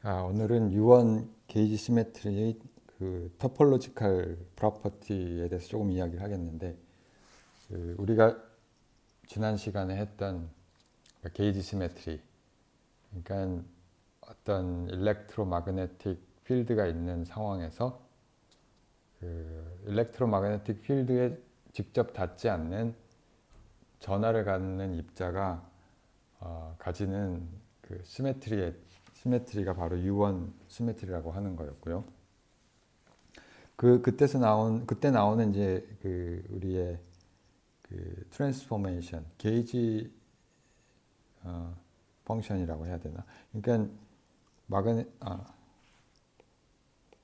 자, 오늘은 유원 게이지 시메트리의 그 토폴로지컬 프로퍼티에 대해서 조금 이야기를 하겠는데, 우리가 지난 시간에 했던 게이지 시메트리, 그러니까 어떤 일렉트로마그네틱 필드가 있는 상황에서 그 일렉트로마그네틱 필드에 직접 닿지 않는 전하를 갖는 입자가 가지는 그 시메트리가 바로 유원 시메트리라고 하는 거였고요. 그때 나오는 이제 그 우리의 그 트랜스포메이션 게이지 펑션이라고 해야 되나? 그러니까 마그네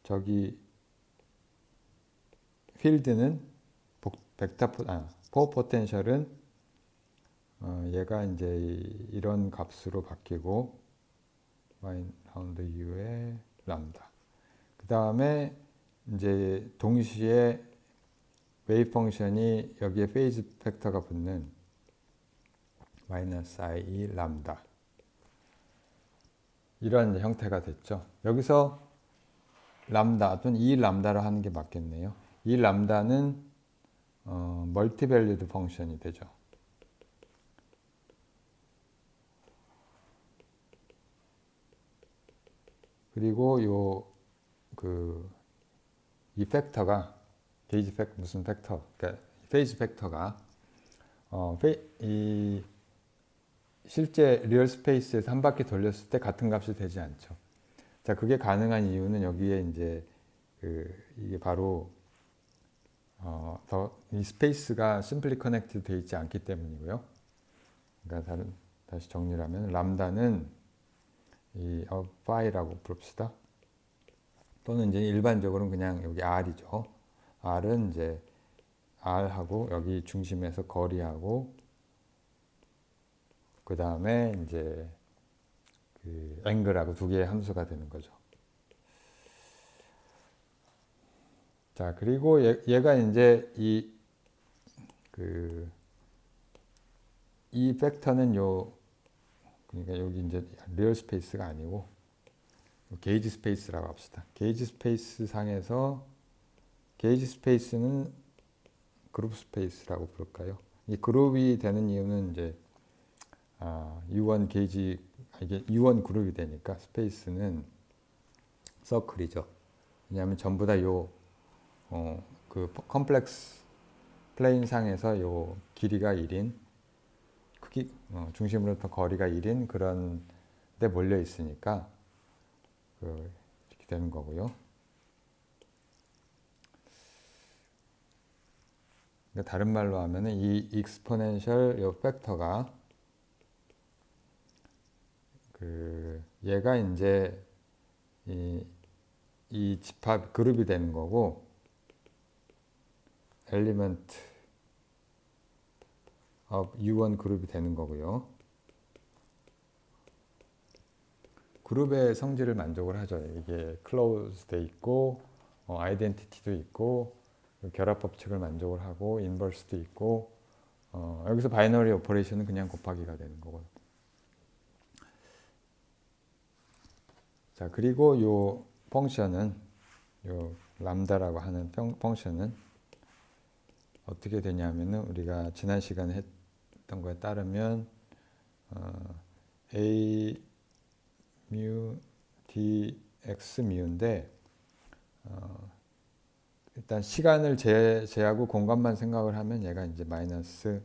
저기 필드는 포 포텐셜은 얘가 이제 이런 값으로 바뀌고 y 라운드 u의 람다. 그 다음에 이제 동시에 웨이브 펑션이 여기에 페이즈 팩터가 붙는 마이너스 i 람다, 이런 형태가 됐죠. 여기서 람다 또는 이 람다를 하는 게 맞겠네요. 이 람다는 멀티밸류드 펑션이 되죠. 그리고 이 팩터가 게이지 무슨 팩터, 그러니까 페이즈 팩터가 이 실제 리얼 스페이스에서 한 바퀴 돌렸을 때 같은 값이 되지 않죠. 자, 그게 가능한 이유는 여기에 이제 이게 바로 이 스페이스가 심플리 커넥트 되어 있지 않기 때문이고요. 그러니까 다시 정리를 하면 람다는 이 파이라고 부릅시다. 또는 이제 일반적으로는 그냥 여기 r이죠. r은 이제 r하고 여기 중심에서 거리하고 그 다음에 이제 그 앵글하고 두 개의 함수가 되는 거죠. 자, 그리고 얘가 이제 이 팩터는 그러니까 여기 이제 리얼 스페이스가 아니고 게이지 스페이스라고 합시다. 게이지 스페이스 상에서 게이지 스페이스는 그룹 스페이스라고 부를까요? 이 그룹이 되는 이유는 이제 U1 게이지, 이게 U1 그룹이 되니까 스페이스는 서클이죠. 왜냐하면 전부 다 그 컴플렉스 플레인 상에서 요 길이가 1인 중심으로부터 거리가 1인 그런 데 몰려 있으니까 이렇게 되는 거고요. 그러니까 다른 말로 하면은 이 익스포넨셜 요 팩터가 얘가 이제 이 집합 그룹이 되는 거고, 엘리먼트 of U1 그룹이 되는 거고요. 그룹의 성질을 만족을 하죠. 이게 클로즈 돼 있고 아이덴티티도 있고 결합 법칙을 만족을 하고 인버스도 있고 여기서 바이너리 오퍼레이션은 그냥 곱하기가 되는 거고요. 자, 그리고 요 펑션은 요 람다라고 하는 펑션은 어떻게 되냐면은 우리가 지난 시간에 했던 거에 따르면 a mu dx mu인데 일단 시간을 제하고 공간만 생각을 하면 얘가 이제 마이너스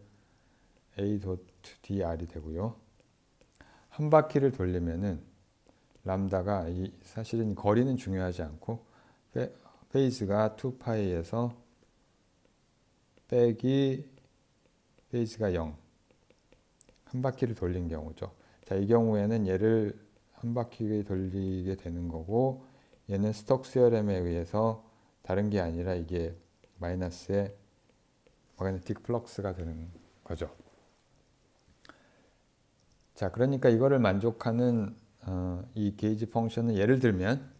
a 도트 dr이 되고요. 한 바퀴를 돌리면은 람다가 사실은 거리는 중요하지 않고 페이즈가 2파이에서 빼기 페이즈가 0, 한 바퀴를 돌린 경우죠. 자, 이 경우에는 얘를 한 바퀴 돌리게 되는 거고, 얘는 스톡 시어렘에 의해서 다른 게 아니라 이게 마이너스의 마그네틱 플럭스가 되는 거죠. 자, 그러니까 이거를 만족하는 이 게이지 펑션은 예를 들면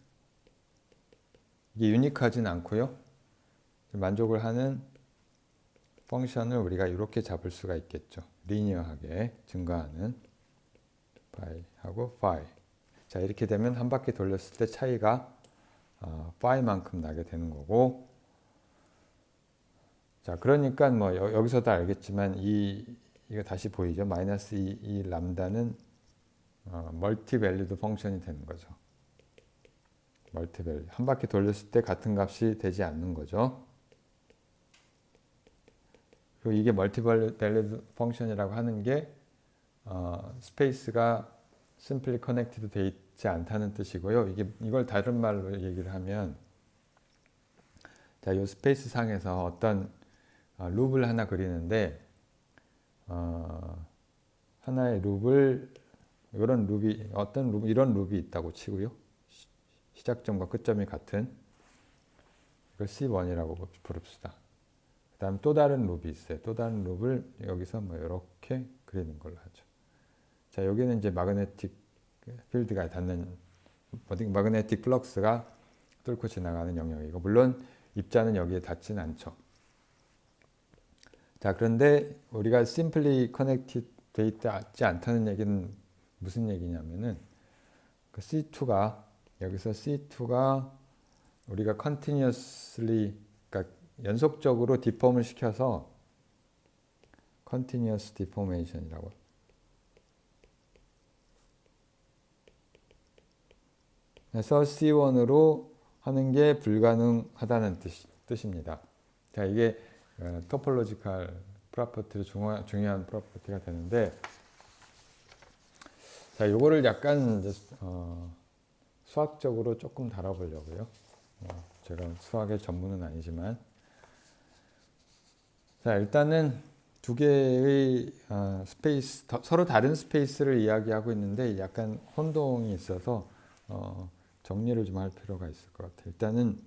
이게 유니크하진 않고요. 만족을 하는 펑션을 우리가 이렇게 잡을 수가 있겠죠. 리니어하게 증가하는 파이하고 파이. 자, 이렇게 되면 한 바퀴 돌렸을 때 차이가 파이만큼 나게 되는 거고, 자, 그러니까 뭐 여기서도 알겠지만 이거 다시 보이죠? 마이너스 이 람다는 멀티 밸류드 펑션이 되는 거죠. 멀티 밸류. 한 바퀴 돌렸을 때 같은 값이 되지 않는 거죠. 그리고 이게 멀티 밸류드 펑션이라고 하는 게 스페이스가 simply connected 돼 있지 않다는 뜻이고요. 이걸 다른 말로 얘기를 하면, 자, 이 스페이스 상에서 어떤 룹을 하나 그리는데, 하나의 룹을, 이런 룹이, 어떤 룹, 이런 룹이 있다고 치고요. 시작점과 끝점이 같은, 이걸 C1이라고 부릅시다. 그 다음 또 다른 룹이 있어요. 또 다른 룹을 여기서 뭐 이렇게 그리는 걸로 하죠. 자, 여기는 이제 마그네틱 필드가 닿는, 마그네틱 플럭스가 뚫고 지나가는 영역이고, 물론 입자는 여기에 닿지는 않죠. 자, 그런데 우리가 simply connected 돼 있지 않다는 얘기는 무슨 얘기냐면은, 그 C2가, 여기서 C2가 우리가 continuously, 그러니까 연속적으로 디폼을 시켜서 continuous deformation이라고 해서 C1으로 하는 게 불가능하다는 뜻입니다. 자, 이게 토폴로지컬 프로퍼티 중요한 프로퍼티가 되는데, 자, 요거를 약간 이제 수학적으로 조금 다뤄보려고요. 제가 수학의 전문은 아니지만, 자, 일단은 두 개의 스페이스, 서로 다른 스페이스를 이야기하고 있는데 약간 혼동이 있어서 정리를 좀 할 필요가 있을 것 같아요. 일단은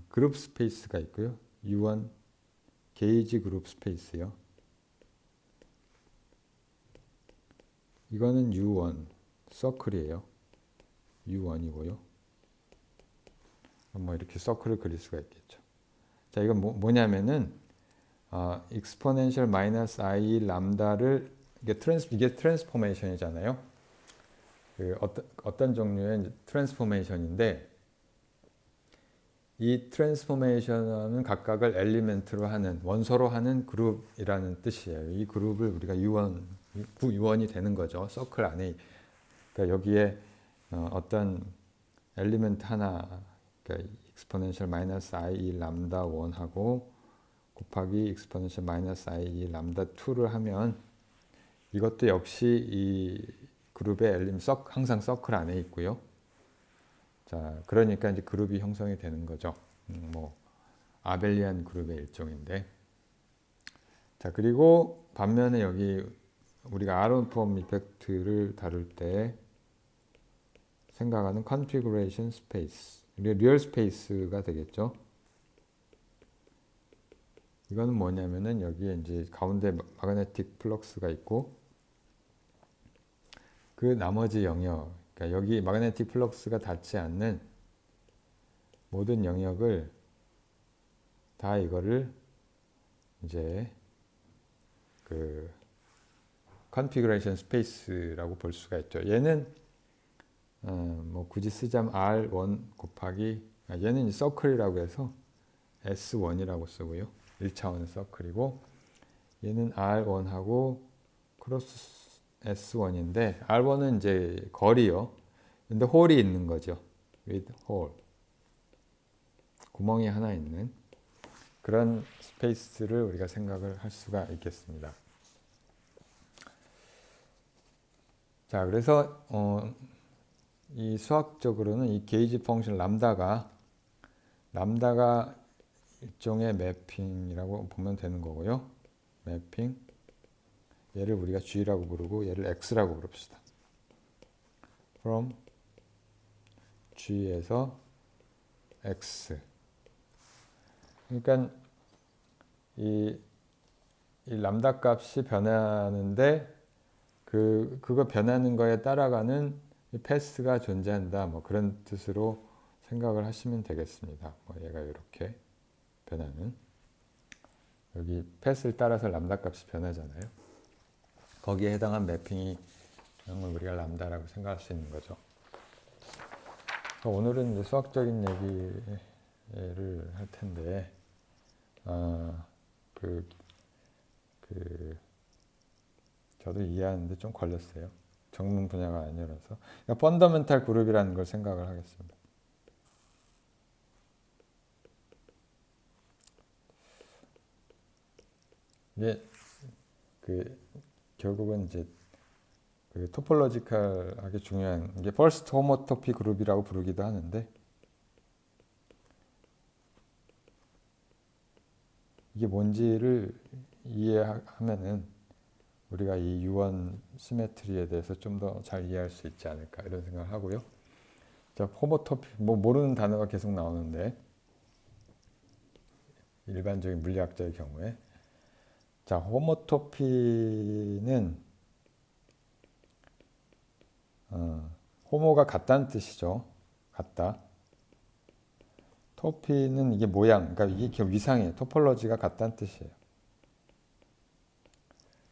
그룹 스페이스가 있고요. U1 게이지 그룹 스페이스요. 이거는 U1 서클이에요. U1이고요. 뭐 이렇게 서클을 그릴 수가 있겠죠. 자, 이건 뭐냐면은 exponential 마이너스 i 람다를 이게 트랜스포메이션이잖아요. 그 어떤 종류의 트랜스포메이션인데, 이 트랜스포메이션은 각각을 엘리멘트로 하는, 원소로 하는 그룹이라는 뜻이에요. 이 그룹을 우리가 U1이 되는 거죠. 서클 안에. 그러니까 여기에 어떤 엘리멘트 하나, 그러니까 exponential 마이너스 i 람다 1하고 곱하기 exponential 마이너스 i 람다 2를 하면, 이것도 역시 이 그룹의 항상 서클 안에 있고요. 자, 그러니까 이제 그룹이 형성이 되는 거죠. 뭐 아벨리안 그룹의 일종인데. 자, 그리고 반면에 여기 우리가 아론폼 이펙트를 다룰 때 생각하는 컨피그레이션 스페이스, 리얼 스페이스가 되겠죠. 이거는 뭐냐면은 여기에 이제 가운데 마그네틱 플럭스가 있고, 그 나머지 영역, 그러니까 여기 마그네틱 플럭스가 닿지 않는 모든 영역을 다 이거를 이제 그 컨피그레이션 스페이스라고 볼 수가 있죠. 얘는 뭐 굳이 쓰자면 R1 곱하기, 얘는 서클이라고 해서 S1이라고 쓰고요. 1차원 서클이고, 얘는 R1하고 크로스 S1인데, R1은 이제 거리요. 근데 홀이 있는 거죠. with hole. 구멍이 하나 있는 그런 스페이스를 우리가 생각을 할 수가 있겠습니다. 자, 그래서 이 수학적으로는 이 게이지 펑션 람다가 일종의 매핑이라고 보면 되는 거고요. 매핑. 얘를 우리가 G라고 부르고 얘를 X라고 부릅시다. from G에서 X. 그러니까 이 람다 값이 변하는데 그거 변하는 거에 따라가는 이 패스가 존재한다. 뭐 그런 뜻으로 생각을 하시면 되겠습니다. 뭐 얘가 이렇게 변하는, 여기 패스를 따라서 람다 값이 변하잖아요. 거기에 해당한 매핑이 이런 걸 우리가 람다라고 생각할 수 있는 거죠. 오늘은 이제 수학적인 얘기를 할 텐데, 저도 이해하는데 좀 걸렸어요. 전문 분야가 아니라서. 그러니까 펀더멘탈 그룹이라는 걸 생각을 하겠습니다. 이게 결국은 이제 토폴로지컬하게 중요한 게 퍼스트 호모토피 그룹이라고 부르기도 하는데, 이게 뭔지를 이해하면은 우리가 이 유원 시메트리에 대해서 좀 더 잘 이해할 수 있지 않을까 이런 생각을 하고요. 자, 호모토피 모르는 단어가 계속 나오는데 일반적인 물리학자의 경우에, 자, 호모토피는 호모가 같다는 뜻이죠. 같다. 토피는 이게 모양, 그러니까 이게 위상이에요. 토폴로지가 같다는 뜻이에요.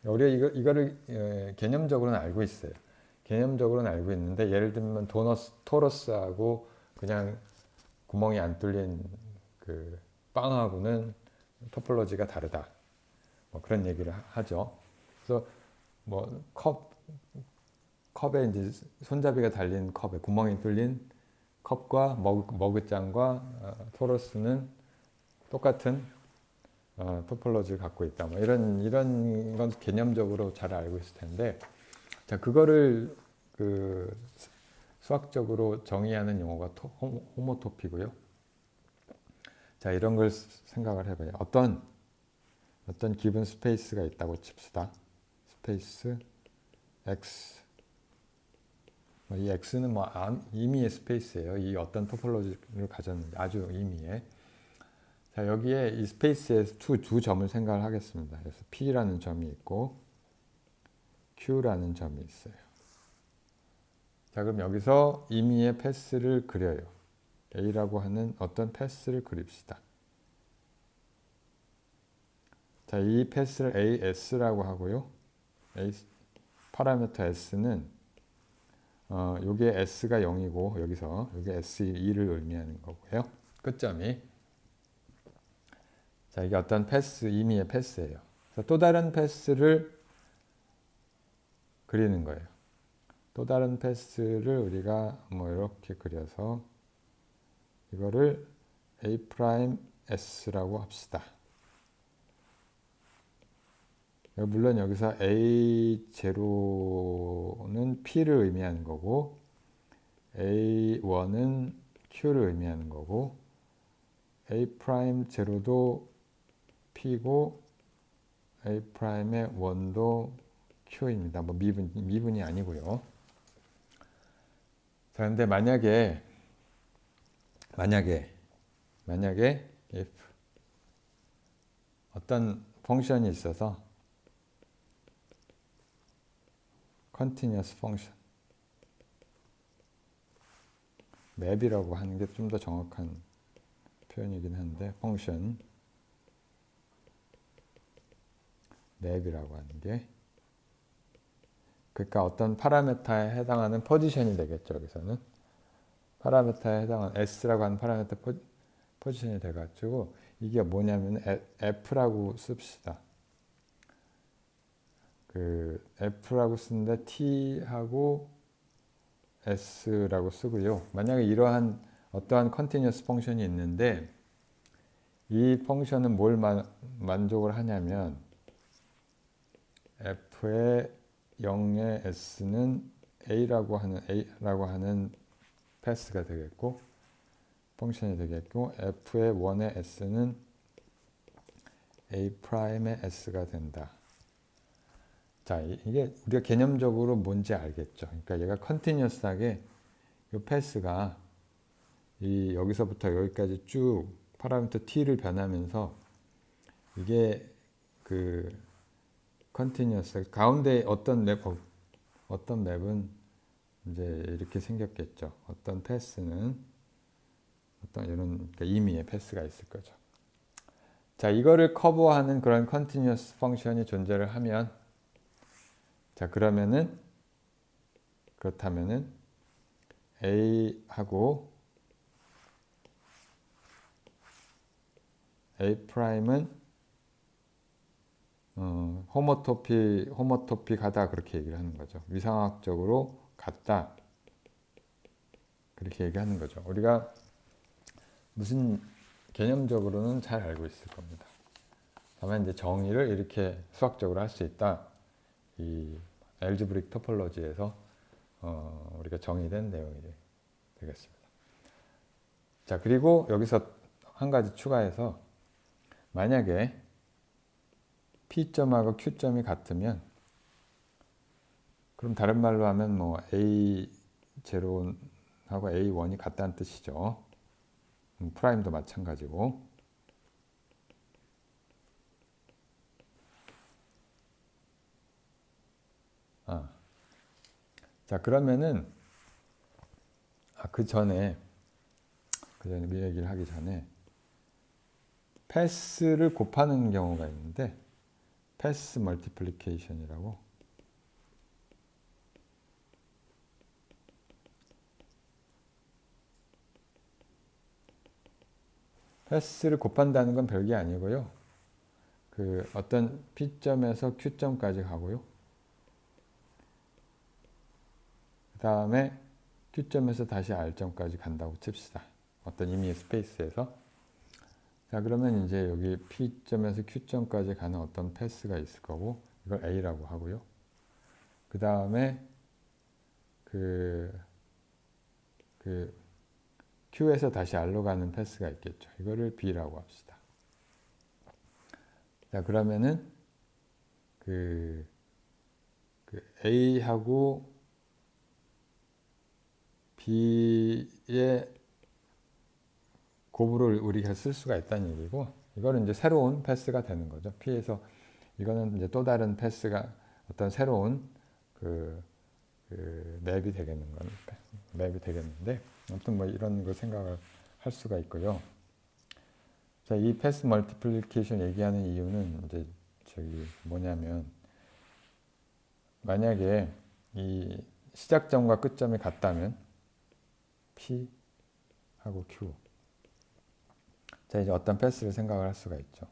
우리가 이거를 개념적으로는 알고 있어요. 개념적으로는 알고 있는데, 예를 들면 토러스하고 그냥 구멍이 안 뚫린 그 빵하고는 토폴로지가 다르다. 뭐 그런 얘기를 하죠. 그래서 뭐 컵에 이제 손잡이가 달린 컵에 구멍이 뚫린 컵과 머그잔과 토러스는 똑같은 토폴로지를 갖고 있다. 뭐 이런 건 개념적으로 잘 알고 있을 텐데, 자, 그거를 수학적으로 정의하는 용어가 호모토피고요. 자, 이런 걸 생각을 해봐요. 어떤 기본 스페이스가 있다고 칩시다. 스페이스 X. 이 X는 뭐 임의의 스페이스예요. 이 어떤 토폴로지를 가졌는데 아주 임의의. 자, 여기에 이 스페이스에 두 점을 생각을 하겠습니다. 그래서 P라는 점이 있고 Q라는 점이 있어요. 자, 그럼 여기서 임의의 패스를 그려요. A라고 하는 어떤 패스를 그립시다. 자, 이 패스를 AS라고 하고요. 파라미터 S는 요게 S가 0이고 여기서 요게 S2를 의미하는 거고요. 끝점이. 자, 이게 어떤 패스, 임의의 패스예요. 또 다른 패스를 그리는 거예요. 또 다른 패스를 우리가 뭐 이렇게 그려서 이거를 A'S라고 합시다. 물론 여기서 A0는 P를 의미하는 거고 A1은 Q를 의미하는 거고 A'0도 P고 A'의 1도 Q입니다. 뭐 미분이 아니고요. 자, 근데 만약에 if 어떤 펑션이 있어서 continuous function, 맵이라고 하는 게 좀 더 정확한 표현이긴 한데, 펑션 맵이라고 하는 게, 그러니까 어떤 파라미터에 해당하는 포지션이 되겠죠. 여기서는 파라미터에 해당하는 S라고 하는 파라미터 포지션이 돼가지고 이게 뭐냐면 F라고 씁시다. F라고 쓰는데 T하고 S라고 쓰고요. 만약에 이러한 어떠한 컨티뉴어스 펑션이 있는데 이 펑션은 뭘 만족을 하냐면 F의 0의 S는 A라고 하는 패스가 되겠고 펑션이 되겠고 F의 1의 S는 A'의 S가 된다. 자, 이게 우리가 개념적으로 뭔지 알겠죠. 그러니까 얘가 컨티뉴어스하게 이 패스가 여기서부터 여기까지 쭉 파라미터 t를 변하면서 이게 컨티뉴어스 가운데 어떤 맵은 이제 이렇게 생겼겠죠. 어떤 패스는 이런 그러니까 임의의 패스가 있을 거죠. 자, 이거를 커버하는 그런 컨티뉴어스 펑션이 존재를 하면, 자, 그러면은 그렇다면은 A하고 A 프라임은 호모토픽하다 그렇게 얘기를 하는 거죠. 위상학적으로 같다 그렇게 얘기하는 거죠. 우리가 무슨 개념적으로는 잘 알고 있을 겁니다. 다만 이제 정의를 이렇게 수학적으로 할 수 있다. 이 알지브릭 토폴로지에서 우리가 정의된 내용이 되겠습니다. 자, 그리고 여기서 한 가지 추가해서 만약에 P점하고 Q점이 같으면 그럼 다른 말로 하면 뭐 A0하고 A1이 같다는 뜻이죠. 프라임도 마찬가지고. 자, 그러면은 그 전에 이 얘기를 하기 전에 패스를 곱하는 경우가 있는데 패스 멀티플리케이션이라고 패스를 곱한다는 건 별게 아니고요. 그 어떤 P점에서 Q점까지 가고요. 그 다음에 Q점에서 다시 R점까지 간다고 칩시다. 어떤 의미의 스페이스에서. 자, 그러면 이제 여기 P점에서 Q점까지 가는 어떤 패스가 있을 거고 이걸 A라고 하고요. 그 다음에 그 Q에서 다시 R로 가는 패스가 있겠죠. 이거를 B라고 합시다. 자, 그러면은 그 A하고 B의 곱으로 우리가 쓸 수가 있다는 얘기고, 이거는 이제 새로운 패스가 되는 거죠. P에서 이거는 이제 또 다른 패스가 어떤 새로운 맵이 되겠는 거니까 맵이 되겠는데, 아무튼 뭐 이런 거 생각을 할 수가 있고요. 자, 이 패스 멀티플리케이션 얘기하는 이유는 이제 뭐냐면 만약에 이 시작점과 끝점이 같다면 P하고 Q. 자, 이제 어떤 패스를 생각을 할 수가 있죠.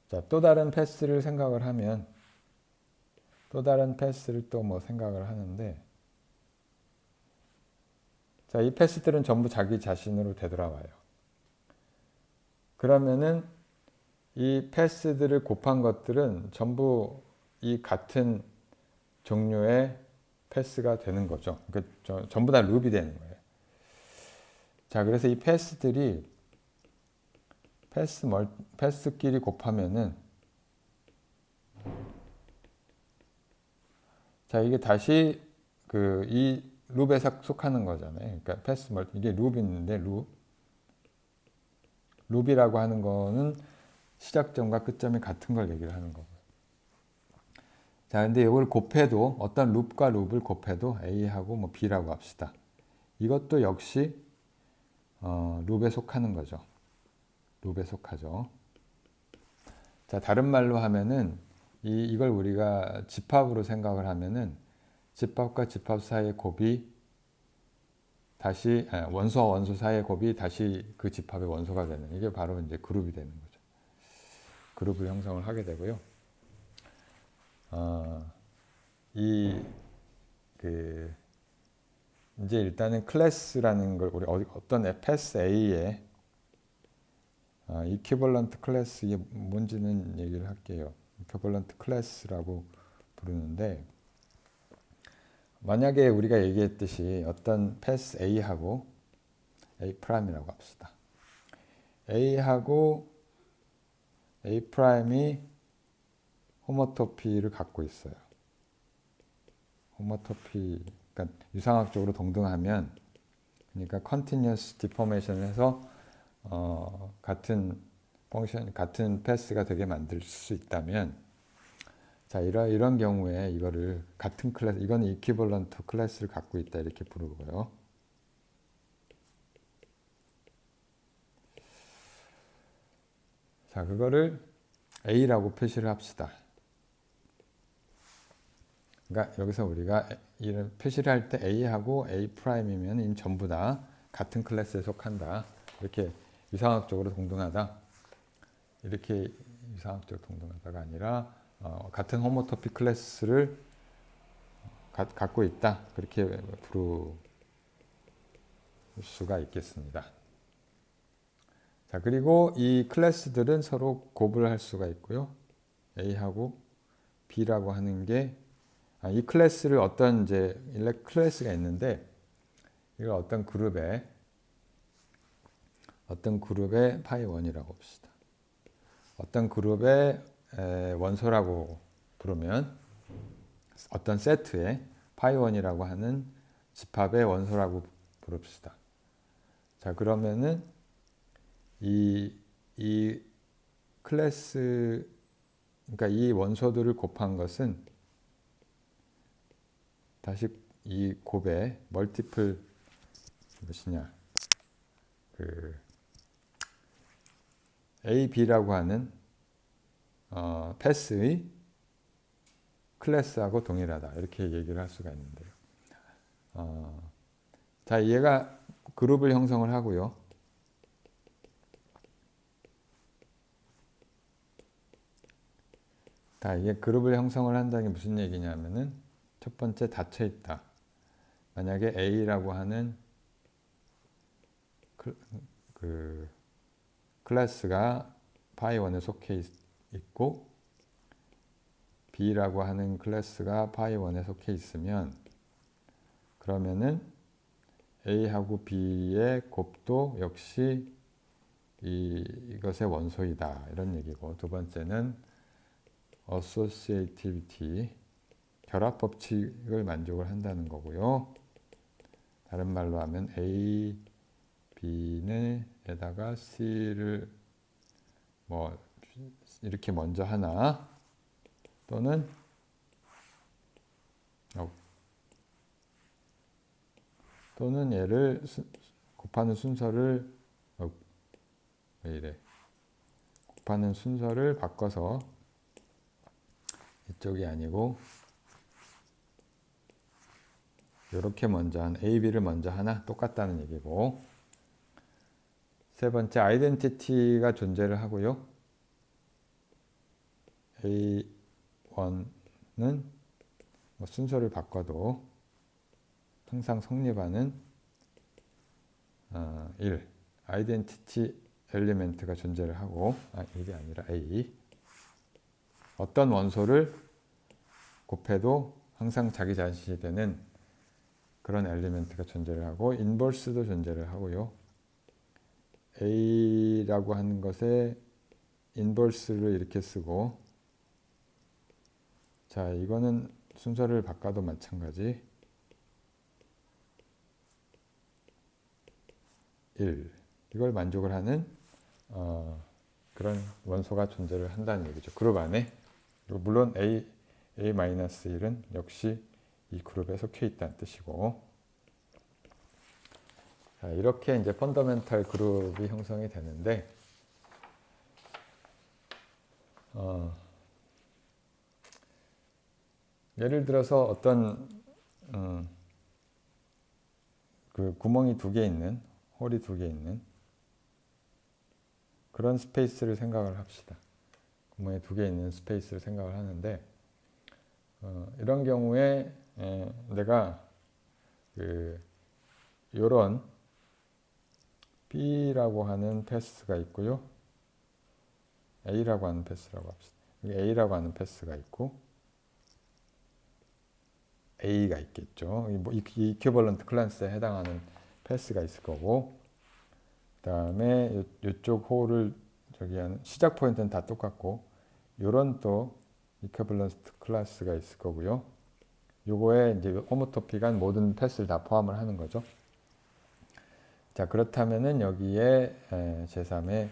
자, 또 다른 패스를 생각을 하면 또 다른 패스를 또 뭐 생각을 하는데, 자, 이 패스들은 전부 자기 자신으로 되돌아와요. 그러면은 이 패스들을 곱한 것들은 전부 이 같은 종류의 패스가 되는 거죠. 그러니까 전부 다 룹이 되는 거예요. 자, 그래서 이 패스들이 패스끼리 곱하면은, 자, 이게 다시 이 룹에 속하는 거잖아요. 그러니까 이게 룹인데 룹이라고 하는 거는 시작점과 끝점이 같은 걸 얘기를 하는 거고요. 자, 근데 이걸 곱해도 어떤 룹과 룹을 곱해도 A하고 뭐 B라고 합시다. 이것도 역시 룹에 속하는 거죠. 룹에 속하죠. 자, 다른 말로 하면은 이걸 우리가 집합으로 생각을 하면은 집합과 집합 사이의 곱이 다시 원소와 원소 사이의 곱이 다시 그 집합의 원소가 되는, 이게 바로 이제 그룹이 되는 거죠. 그룹을 형성을 하게 되고요. 이제 일단은 클래스라는 걸 우리 어떤 패스 A의 이퀴벌런트 클래스, 이게 뭔지는 얘기를 할게요. 이퀴벌런트 클래스라고 부르는데, 만약에 우리가 얘기했듯이 어떤 패스 A하고 A 프라임이라고 합시다. A하고 A 프라임이 호모토피를 갖고 있어요. 호모토피, 그러니까 유상학적으로 동등하면, 그러니까 컨티뉴어스 디포메이션을 해서 같은 펑션, 같은 패스가 되게 만들 수 있다면, 자, 이런 경우에 이거를 같은 클래스, 이건 이퀴벌런트 클래스를 갖고 있다 이렇게 부르고요. 자, 그거를 A라고 표시를 합시다. 그러니까 여기서 우리가 이런 표시를 할 때 A하고 A'이면 전부 다 같은 클래스에 속한다. 이렇게 유상학적으로 동등하다. 이렇게 유상학적으로 동등하다가 아니라 같은 호모토픽 클래스를 갖고 있다. 그렇게 부를 수가 있겠습니다. 자, 그리고 이 클래스들은 서로 곱을 할 수가 있고요. A하고 B라고 하는 게 이 클래스를 어떤 이제 클래스가 있는데 이걸 어떤 그룹의 파이 1이라고 봅시다. 어떤 그룹의 원소라고 부르면 어떤 세트의 파이 1이라고 하는 집합의 원소라고 부릅시다. 자, 그러면은 이 클래스, 그러니까 이 원소들을 곱한 것은 다시 이 곱의 멀티플 무엇이냐, 그 A, B라고 하는 패스의 클래스하고 동일하다. 이렇게 얘기를 할 수가 있는데요. 자, 얘가 그룹을 형성을 하고요. 자, 이게 그룹을 형성을 한다는 게 무슨 얘기냐면은 첫 번째 닫혀 있다. 만약에 A라고 하는 그 클래스가 파이 1에 속해 있고 B라고 하는 클래스가 파이 1에 속해 있으면 그러면은 A하고 B의 곱도 역시 이것의 원소이다. 이런 얘기고, 두 번째는 associativity, 결합 법칙을 만족을 한다는 거고요. 다른 말로 하면 A, B는 에다가 C를 뭐 이렇게 먼저 하나 또는 얘를 곱하는 순서를 왜 이래? 곱하는 순서를 바꿔서 이쪽이 아니고 이렇게 먼저 한 A, B를 먼저 하나 똑같다는 얘기고, 세 번째 아이덴티티가 존재를 하고요. A1은 뭐 순서를 바꿔도 항상 성립하는 1 아이덴티티 엘리멘트가 존재를 하고, 1이 아니라 A, 어떤 원소를 곱해도 항상 자기 자신이 되는 그런 엘리멘트가 존재를 하고, 인버스도 존재를 하고요. A라고 하는 것에 인버스를 이렇게 쓰고, 자, 이거는 순서를 바꿔도 마찬가지. 1. 이걸 만족을 하는 그런 원소가 존재를 한다는 얘기죠. 그룹 안에. 물론 A-1은 역시 이 그룹에 속해 있다는 뜻이고. 자, 이렇게 이제 펀더멘탈 그룹이 형성이 되는데, 예를 들어서 어떤 그 구멍이 두 개 있는, 홀이 두 개 있는 그런 스페이스를 생각을 합시다. 구멍이 두 개 있는 스페이스를 생각을 하는데, 이런 경우에 내가 요런 B라고 하는 패스가 있고요. A라고 하는 패스라고 합시다. A라고 하는 패스가 있고 A가 있겠죠. 이 이퀴벌런트 클래스에 해당하는 패스가 있을 거고, 그 다음에 이쪽 홀을 저기 하는 시작 포인트는 다 똑같고, 요런 또 이퀴벌런트 클래스가 있을 거고요. 요거에 이제 호모토픽한 모든 패스를 다 포함을 하는 거죠. 자, 그렇다면은 여기에 제3의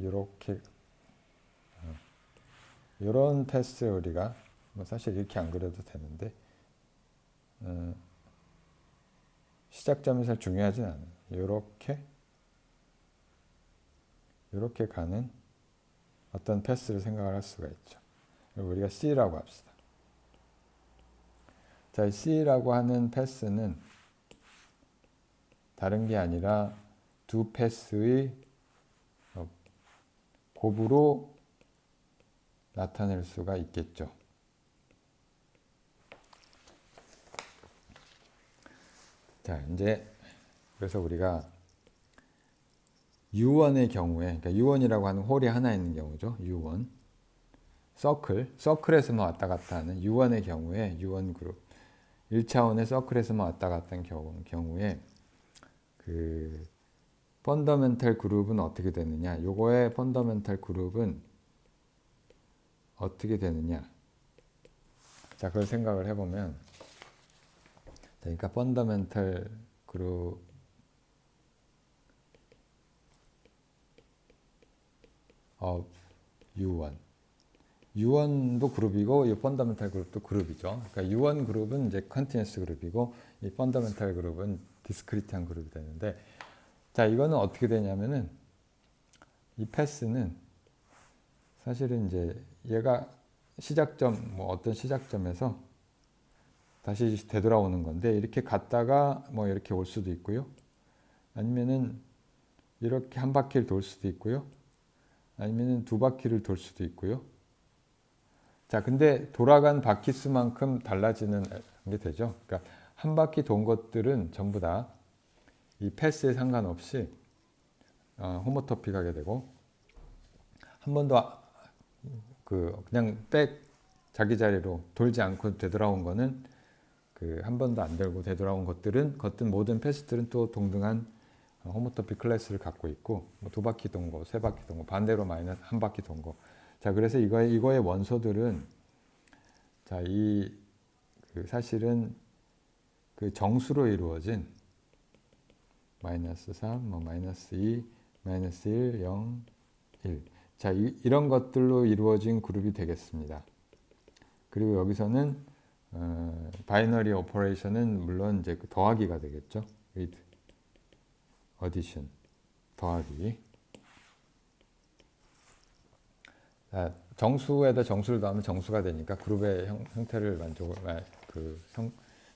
요렇게 요런 패스 우리가 뭐 사실 이렇게 안 그려도 되는데 시작점이 잘 중요하진 않아요. 요렇게 가는 어떤 패스를 생각을 할 수가 있죠. 우리가 C라고 합시다. 자, C라고 하는 패스는 다른 게 아니라 두 패스의 곱으로 나타낼 수가 있겠죠. 자, 이제 그래서 우리가 U1의 경우에, 그러니까 U1이라고 하는 홀이 하나 있는 경우죠. U1. 서클에서만 왔다 갔다 하는 U1의 경우에 U1 그룹 1차원의 서클에서만 왔다 갔다 하는 경우에 그 펀더멘탈 그룹은 어떻게 되느냐? 요거의 펀더멘탈 그룹은 어떻게 되느냐? 자, 그걸 생각을 해보면, 그러니까 펀더멘탈 그룹 of U1. U1도 그룹이고 이 펀더멘탈 그룹도 그룹이죠. 그러니까 U1 그룹은 이제 컨티뉴어스 그룹이고 이 펀더멘탈 그룹은 디스크리트한 그룹이 되는데, 자, 이거는 어떻게 되냐면은 이 패스는 사실은 이제 얘가 시작점, 뭐 어떤 시작점에서 다시 되돌아오는 건데, 이렇게 갔다가 뭐 이렇게 올 수도 있고요. 아니면은 이렇게 한 바퀴를 돌 수도 있고요. 아니면은 두 바퀴를 돌 수도 있고요. 자, 근데 돌아간 바퀴 수만큼 달라지는 게 되죠. 그러니까 한 바퀴 돈 것들은 전부 다 이 패스에 상관없이 호모토픽하게 되고, 한 번도 그냥 자기 자리로 돌지 않고 되돌아온 거는 그 한 번도 안 돌고 되돌아온 것들은 모든 패스들은 또 동등한 호모토픽 클래스를 갖고 있고, 뭐 두 바퀴 돈 거, 세 바퀴 돈 거, 반대로 마이너스 한 바퀴 돈 거. 자, 그래서 이거의 원소들은 자, 사실은 그 정수로 이루어진 마이너스 3, 뭐 마이너스 2, 마이너스 1, 0, 1. 자, 이런 것들로 이루어진 그룹이 되겠습니다. 그리고 여기서는 바이너리 오퍼레이션은 물론 이제 그 더하기가 되겠죠. with addition, 더하기. 자, 정수에다 정수를 더하면 정수가 되니까 그룹의 형태를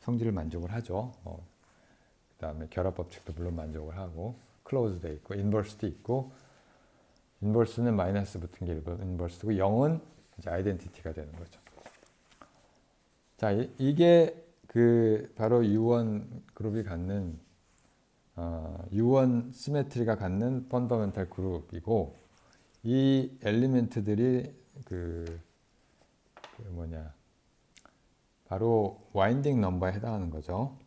성질을 만족을 하죠. 그 다음에 결합 법칙도 물론 만족을 하고, 클로즈돼 있고, 인버스도 있고, 인버스는 마이너스 붙은 게 인버스고, 0은 이제 아이덴티티가 되는 거죠. 자, 이게 바로 U1 그룹이 갖는 U1 시메트리가 갖는 펀더멘탈 그룹이고, 이 엘리멘트들이 바로 와인딩 넘버에 해당하는 거죠.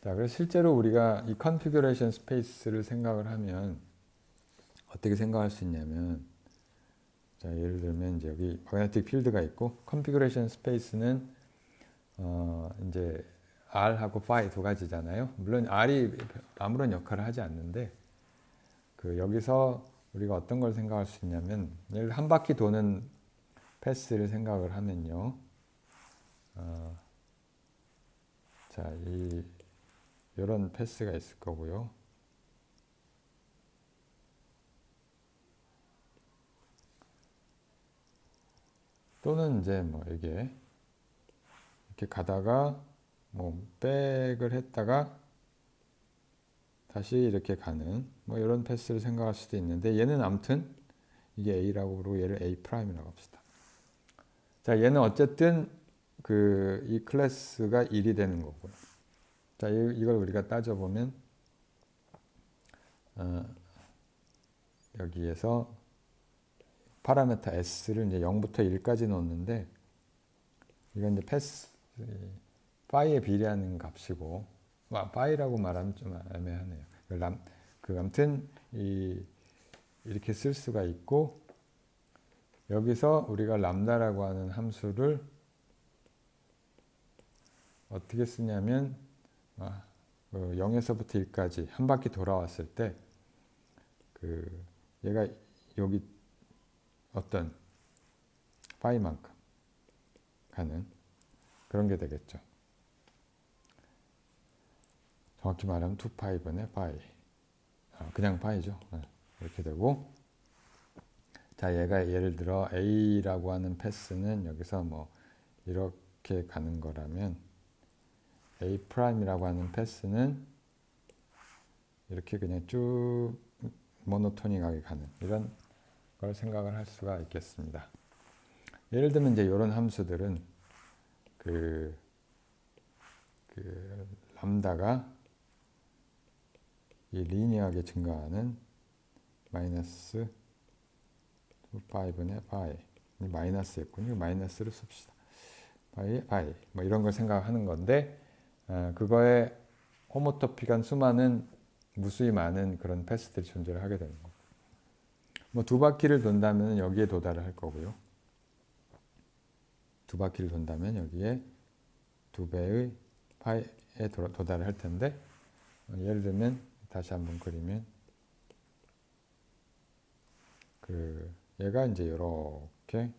자, 그래서 실제로 우리가 이 컨피규레이션 스페이스를 생각을 하면 어떻게 생각할 수 있냐면, 자, 예를 들면 이제 여기 마그네틱 필드가 있고, 컨피규레이션 스페이스는 이제 R하고 phi 두 가지잖아요. 물론 R이 아무런 역할을 하지 않는데, 여기서 우리가 어떤 걸 생각할 수 있냐면, 예를 들어 한 바퀴 도는 패스를 생각을 하면요. 자, 이런 패스가 있을 거고요. 또는 이제 뭐 이게 이렇게 가다가 뭐 백을 했다가 다시 이렇게 가는 뭐 이런 패스를 생각할 수도 있는데, 얘는 아무튼 이게 A라고 부르고 얘를 A 프라임이라고 합시다. 자, 얘는 어쨌든 이 클래스가 1이 되는 거고요. 자, 이걸 우리가 따져보면 여기에서 파라메타 S를 이제 0부터 1까지 넣었는데, 이건 이제 패스 파이에 비례하는 값이고, 파이라고 말하면 좀 애매하네요. 아무튼 이렇게 쓸 수가 있고, 여기서 우리가 람다라고 하는 함수를 어떻게 쓰냐면 0에서부터 1까지 한 바퀴 돌아왔을 때 얘가 여기 어떤 파이만큼 가는 그런 게 되겠죠. 정확히 말하면 2파이분의 파이, 그냥 파이죠. 이렇게 되고, 자, 얘가 예를 들어 A라고 하는 패스는 여기서 뭐 이렇게 가는 거라면 A 프라임이라고 하는 패스는 이렇게 그냥 쭉 모노토닉하게 가는 이런 걸 생각을 할 수가 있겠습니다. 예를 들면 이제 이런 함수들은 그 람다가 이 리니어하게 증가하는 마이너스 5분의 파이 마이너스였군요. 마이너스를 씁시다. 파이 뭐 이런 걸 생각하는 건데 그거에 호모토픽한 수많은 무수히 많은 그런 패스들이 존재를 하게 되는 거고 뭐 두 바퀴를 돈다면 여기에 도달을 할 거고요. 두 바퀴를 돈다면 여기에 2배의 파이에 도달을 할 텐데 예를 들면 다시 한번 그리면 얘가 이제 이렇게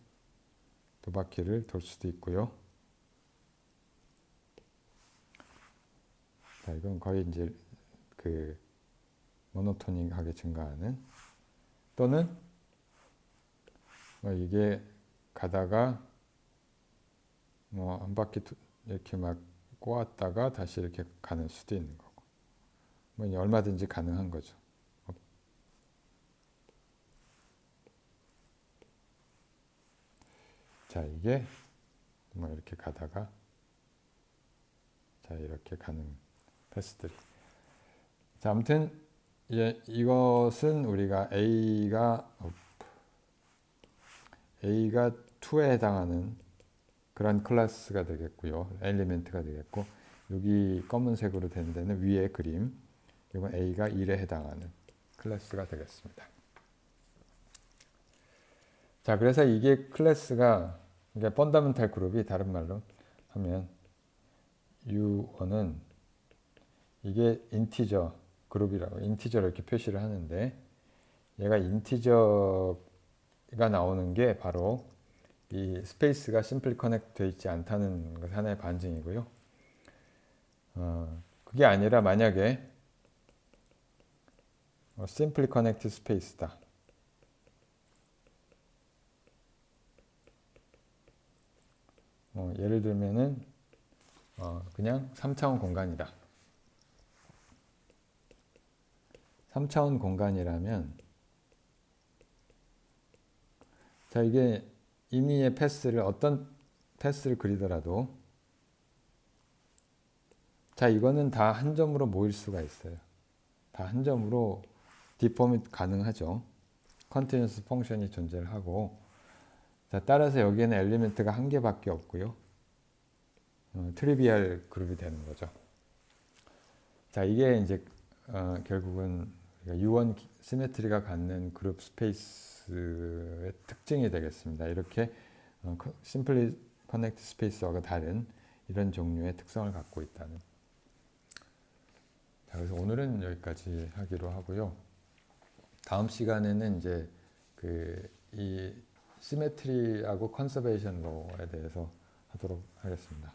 두 바퀴를 돌 수도 있고요. 자, 이건 거의 이제 모노토닉하게 증가하는 또는 뭐 이게 가다가 뭐 한 바퀴 이렇게 막 꼬았다가 다시 이렇게 가는 수도 있는 거고 뭐 얼마든지 가능한 거죠. 자, 이게 뭐 이렇게 가다가 자, 이렇게 가는 패스들이. 자, 아무튼 이것은 우리가 A가 2에 해당하는 그런 클래스가 되겠고요. 엘리멘트가 되겠고 여기 검은색으로 된 데는 위에 그림 이건 A가 1에 해당하는 클래스가 되겠습니다. 자, 그래서 이게 클래스가 이게 펀더멘탈 그룹이 다른 말로 하면 U1은 이게 인티저 그룹이라고 인티저로 이렇게 표시를 하는데 얘가 인티저가 나오는 게 바로 이 스페이스가 심플리 커넥트 되어 있지 않다는 것이 하나의 반증이고요. 그게 아니라 만약에 심플리 커넥트 스페이스다. 예를 들면은 그냥 3차원 공간이다. 3차원 공간이라면 자, 이게 임의의 패스를 어떤 패스를 그리더라도 자, 이거는 다 한 점으로 모일 수가 있어요. 다 한 점으로 디폼이 가능하죠. 컨티뉴어스 펑션이 존재를 하고 자, 따라서 여기에는 엘리멘트가 한 개밖에 없고요. 트리비얼 그룹이 되는 거죠. 자, 이게 이제 결국은 U1 시메트리가 갖는 그룹 스페이스의 특징이 되겠습니다. 이렇게 심플리 커넥트 스페이스와 다른 이런 종류의 특성을 갖고 있다는. 자, 그래서 오늘은 여기까지 하기로 하고요. 다음 시간에는 이제 이 시메트리하고 컨서베이션 로에 대해서 하도록 하겠습니다.